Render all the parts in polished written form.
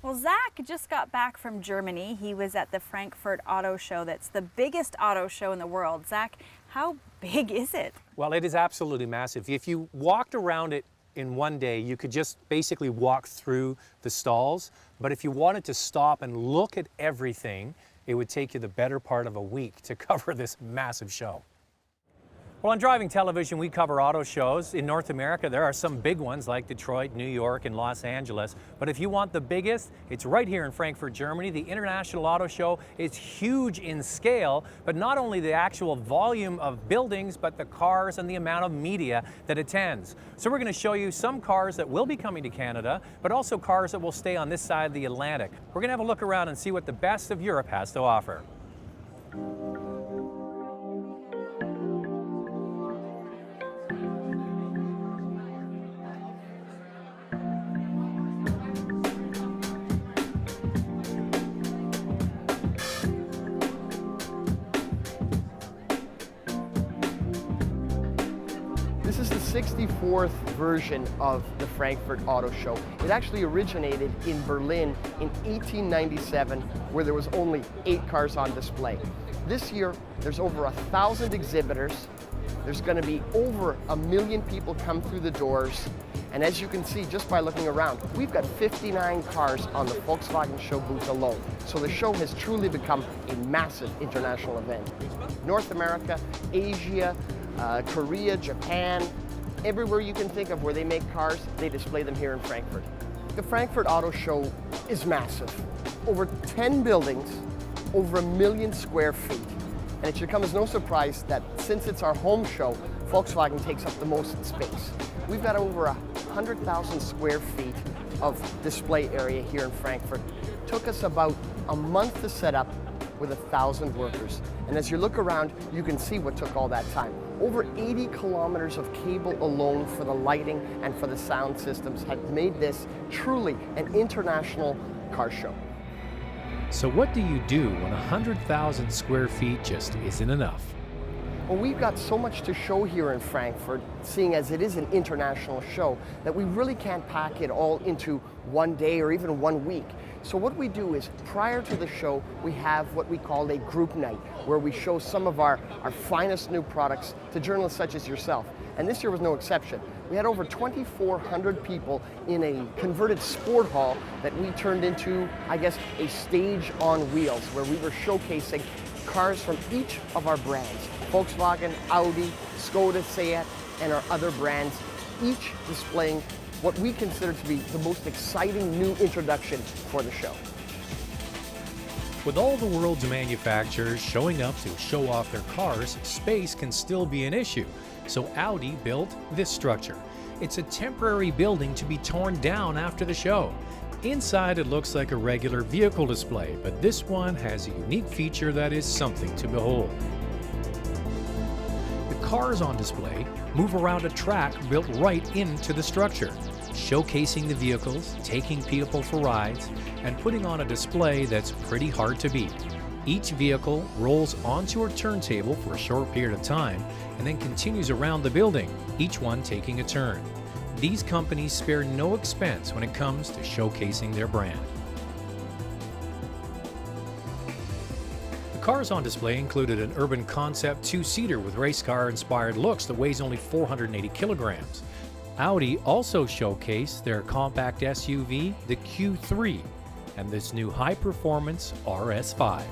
Well, Zach just got back from Germany. He was at the Frankfurt Auto Show. That's the biggest auto show in the world. Zach, how big is it? Well, it is absolutely massive. If you walked around it in one day, you could just basically walk through the stalls. But if you wanted to stop and look at everything, it would take you the better part of a week to cover this massive show. Well, on Driving Television, we cover auto shows. In North America, there are some big ones like Detroit, New York, and Los Angeles. But if you want the biggest, it's right here in Frankfurt, Germany. The International Auto Show is huge in scale, but not only the actual volume of buildings, but the cars and the amount of media that attends. So we're going to show you some cars that will be coming to Canada, but also cars that will stay on this side of the Atlantic. We're going to have a look around and see what the best of Europe has to offer. This is the 64th version of the Frankfurt Auto Show. It actually originated in Berlin in 1897, where there was only 8 cars on display. This year, there's over 1,000 exhibitors. There's going to be over 1 million people come through the doors. And as you can see, just by looking around, we've got 59 cars on the Volkswagen show booth alone. So the show has truly become a massive international event. North America, Asia, Korea, Japan, everywhere you can think of where they make cars, they display them here in Frankfurt. The Frankfurt Auto Show is massive. Over 10 buildings, over 1 million square feet. And it should come as no surprise that since it's our home show, Volkswagen takes up the most space. We've got over 100,000 square feet of display area here in Frankfurt. It took us about a month to set up with 1,000 workers. And as you look around, you can see what took all that time. Over 80 kilometers of cable alone for the lighting and for the sound systems have made this truly an international car show. So what do you do when 100,000 square feet just isn't enough? Well, we've got so much to show here in Frankfurt, seeing as it is an international show, that we really can't pack it all into one day or even 1 week. So what we do is, prior to the show, we have what we call a group night, where we show some of our finest new products to journalists such as yourself. And this year was no exception. We had over 2,400 people in a converted sport hall that we turned into, I guess, a stage on wheels, where we were showcasing cars from each of our brands: Volkswagen, Audi, Skoda, Seat, and our other brands, each displaying what we consider to be the most exciting new introduction for the show. With all the world's manufacturers showing up to show off their cars, space can still be an issue. So Audi built this structure. It's a temporary building to be torn down after the show. Inside it looks like a regular vehicle display, but this one has a unique feature that is something to behold. The cars on display move around a track built right into the structure, showcasing the vehicles, taking people for rides, and putting on a display that's pretty hard to beat. Each vehicle rolls onto a turntable for a short period of time and then continues around the building, each one taking a turn. These companies spare no expense when it comes to showcasing their brand. The cars on display included an urban concept 2-seater with race car-inspired looks that weighs only 480 kilograms. Audi also showcased their compact SUV, the Q3, and this new high-performance RS5.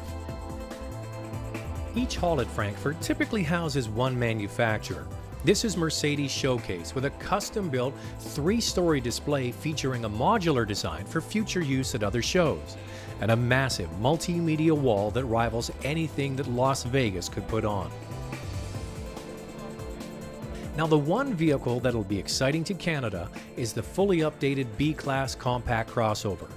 Each hall at Frankfurt typically houses one manufacturer. This is Mercedes Showcase with a custom-built 3-story display featuring a modular design for future use at other shows, and a massive multimedia wall that rivals anything that Las Vegas could put on. Now, the one vehicle that'll be exciting to Canada is the fully updated B-Class compact crossover.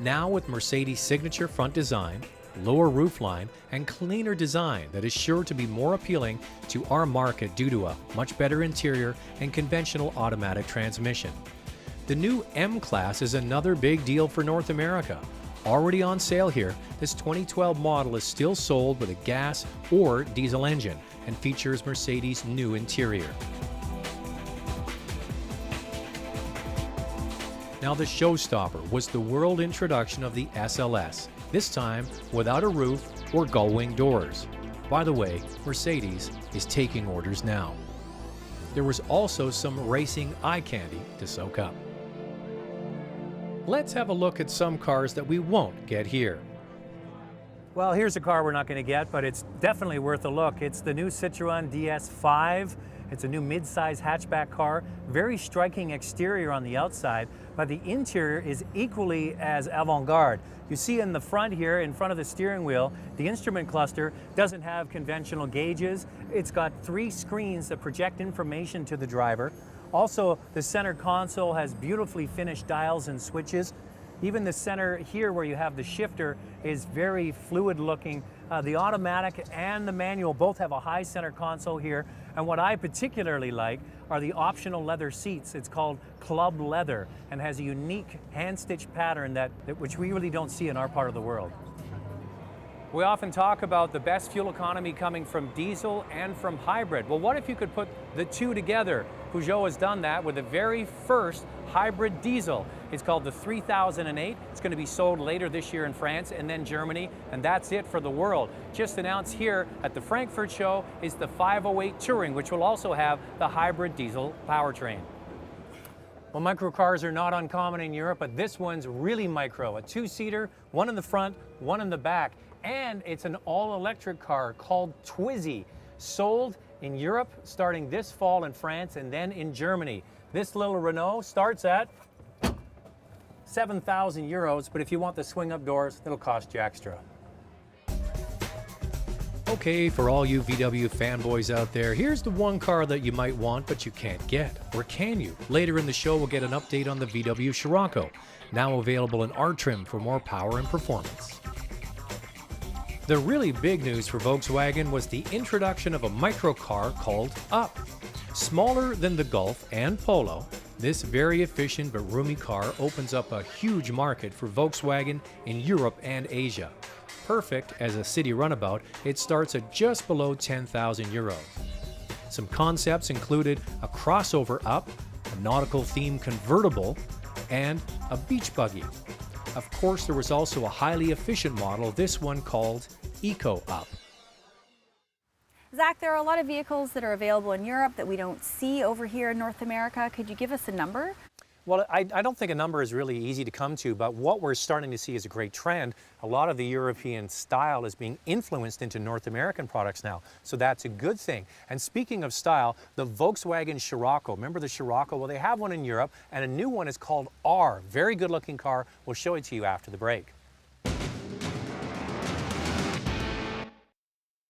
Now with Mercedes' signature front design, lower roofline, and cleaner design that is sure to be more appealing to our market due to a much better interior and conventional automatic transmission. The new M-Class is another big deal for North America. Already on sale here, this 2012 model is still sold with a gas or diesel engine and features Mercedes' new interior. Now the showstopper was the world introduction of the SLS, this time without a roof or gull-wing doors. By the way, Mercedes is taking orders now. There was also some racing eye candy to soak up. Let's have a look at some cars that we won't get here. Well, here's a car we're not going to get, but it's definitely worth a look. It's the new Citroën DS5. It's a new mid-size hatchback car, very striking exterior on the outside, but the interior is equally as avant-garde. You see in the front here, in front of the steering wheel, the instrument cluster doesn't have conventional gauges. It's got 3 screens that project information to the driver. Also, the center console has beautifully finished dials and switches. Even the center here where you have the shifter is very fluid looking. The automatic and the manual both have a high center console here. And what I particularly like are the optional leather seats. It's called Club Leather and has a unique hand-stitched pattern which we really don't see in our part of the world. We often talk about the best fuel economy coming from diesel and from hybrid. Well, what if you could put the two together? Peugeot has done that with the very first hybrid diesel. It's called the 3008. It's going to be sold later this year in France and then Germany, and that's it for the world. Just announced here at the Frankfurt show is the 508 Touring, which will also have the hybrid diesel powertrain. Well, microcars are not uncommon in Europe, but this one's really micro. A 2-seater, one in the front, one in the back. And it's an all-electric car called Twizy, sold in Europe starting this fall in France and then in Germany. This little Renault starts at 7,000 euros, but if you want the swing-up doors, it'll cost you extra. Okay, for all you VW fanboys out there, here's the one car that you might want but you can't get. Or can you? Later in the show, we'll get an update on the VW Scirocco, now available in R trim for more power and performance. The really big news for Volkswagen was the introduction of a microcar called Up. Smaller than the Golf and Polo, this very efficient but roomy car opens up a huge market for Volkswagen in Europe and Asia. Perfect as a city runabout, it starts at just below 10,000 euros. Some concepts included a crossover Up, a nautical-themed convertible, and a beach buggy. Of course, there was also a highly efficient model, this one called Eco Up. Zach, there are a lot of vehicles that are available in Europe that we don't see over here in North America. Could you give us a number? Well, I don't think a number is really easy to come to, but what we're starting to see is a great trend. A lot of the European style is being influenced into North American products now, so that's a good thing. And speaking of style, the Volkswagen Scirocco, remember the Scirocco? Well, they have one in Europe, and a new one is called R. Very good looking car. We'll show it to you after the break.